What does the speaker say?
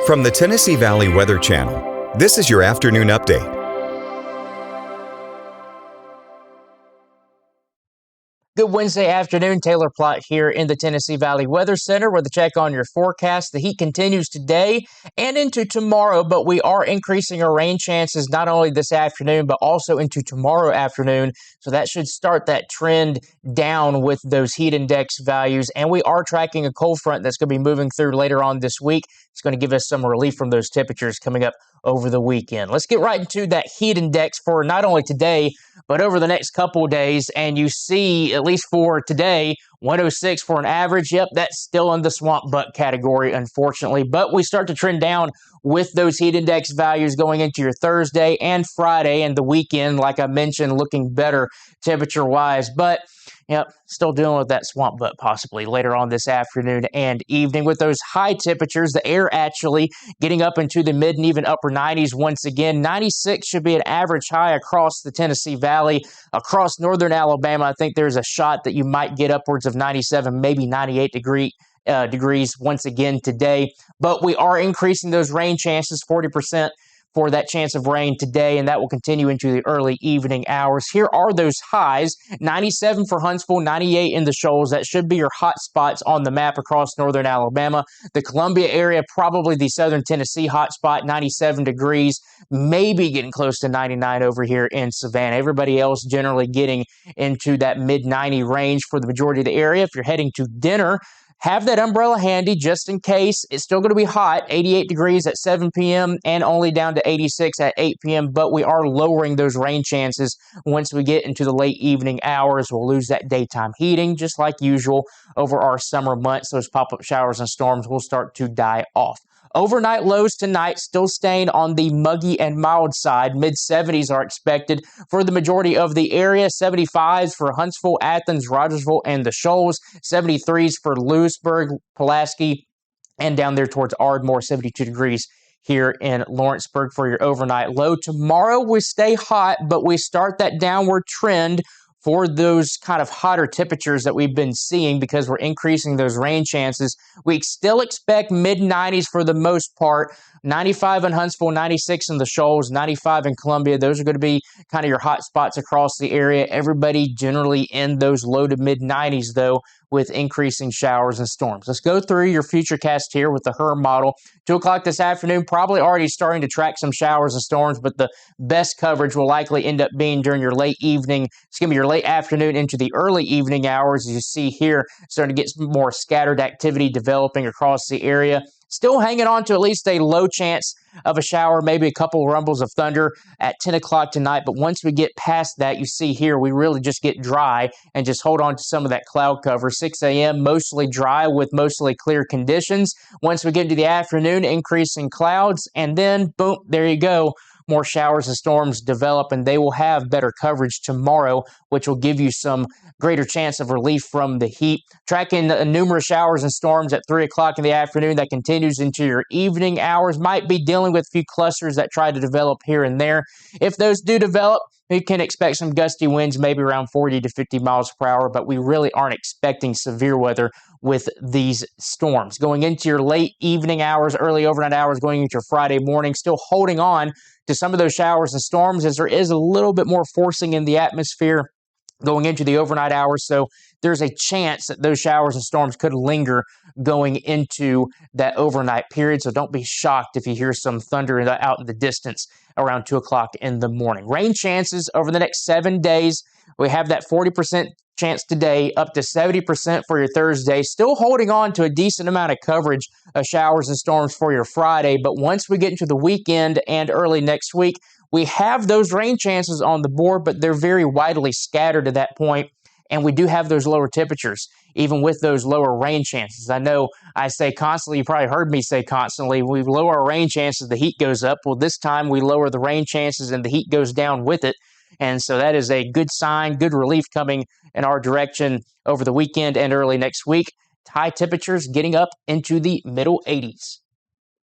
From the Tennessee Valley Weather Channel, this is your afternoon update. Good Wednesday afternoon. Taylor Plott here in the Tennessee Valley Weather Center with a check on your forecast. The heat continues today and into tomorrow, but we are increasing our rain chances not only this afternoon, but also into tomorrow afternoon. So that should start that trend down with those heat index values. And we are tracking a cold front that's going to be moving through later on this week. It's going to give us some relief from those temperatures coming up over the weekend. Let's get right into that heat index for not only today, but over the next couple of days. And you see, at least for today, 106 for an average. Yep, that's still in the swamp butt category, unfortunately. But we start to trend down with those heat index values going into your Thursday and Friday and the weekend, like I mentioned, looking better temperature-wise. But yep, still dealing with that swamp butt possibly later on this afternoon and evening with those high temperatures. The air actually getting up into the mid and even upper 90s once again. 96 should be an average high across the Tennessee Valley, across northern Alabama. I think there's a shot that you might get upwards of 97, maybe 98 degrees once again today. But we are increasing those rain chances, 40% for that chance of rain today, and that will continue into the early evening hours. Here are those highs: 97 for Huntsville, 98 in the Shoals. That should be your hot spots on the map across northern Alabama. The Columbia area, probably the southern Tennessee hot spot, 97 degrees, maybe getting close to 99 over here in Savannah. Everybody else generally getting into that mid-90 range for the majority of the area. If you're heading to dinner, have that umbrella handy just in case. It's still going to be hot, 88 degrees at 7 p.m. and only down to 86 at 8 p.m., but we are lowering those rain chances once we get into the late evening hours. We'll lose that daytime heating just like usual over our summer months. Those pop-up showers and storms will start to die off. Overnight lows tonight still staying on the muggy and mild side. Mid-70s are expected for the majority of the area. 75s for Huntsville, Athens, Rogersville, and the Shoals. 73s for Lewisburg, Pulaski, and down there towards Ardmore. 72 degrees here in Lawrenceburg for your overnight low. Tomorrow we stay hot, but we start that downward trend for those kind of hotter temperatures that we've been seeing because we're increasing those rain chances. We still expect mid-90s for the most part. 95 in Huntsville, 96 in the Shoals, 95 in Columbia. Those are going to be kind of your hot spots across the area. Everybody generally in those low to mid-90s, though, with increasing showers and storms. Let's go through your futurecast here with the HER model. 2 o'clock this afternoon, probably already starting to track some showers and storms, but the best coverage will likely end up being during your late evening. It's going to be your late afternoon into the early evening hours. As you see here, starting to get some more scattered activity developing across the area. Still hanging on to at least a low chance of a shower, maybe a couple rumbles of thunder at 10 o'clock tonight. But once we get past that, you see here, we really just get dry and just hold on to some of that cloud cover. 6 a.m., mostly dry with mostly clear conditions. Once we get into the afternoon, increasing clouds, and then, boom, there you go. More showers and storms develop, and they will have better coverage tomorrow, which will give you some greater chance of relief from the heat. Tracking numerous showers and storms at 3 o'clock in the afternoon. That continues into your evening hours. Might be dealing with a few clusters that try to develop here and there. If those do develop, we can expect some gusty winds, maybe around 40 to 50 miles per hour, but we really aren't expecting severe weather with these storms. Going into your late evening hours, early overnight hours, going into your Friday morning, still holding on to some of those showers and storms as there is a little bit more forcing in the atmosphere going into the overnight hours. So there's a chance that those showers and storms could linger going into that overnight period. So don't be shocked if you hear some thunder out in the distance around 2 o'clock in the morning. Rain chances over the next 7 days. We have that 40% chance today, up to 70% for your Thursday. Still holding on to a decent amount of coverage of showers and storms for your Friday. But once we get into the weekend and early next week, we have those rain chances on the board, but they're very widely scattered at that point. And we do have those lower temperatures, even with those lower rain chances. I know I say constantly, you probably heard me say constantly, we lower our rain chances, the heat goes up. Well, this time we lower the rain chances and the heat goes down with it. And so that is a good sign, good relief coming in our direction over the weekend and early next week. High temperatures getting up into the middle 80s.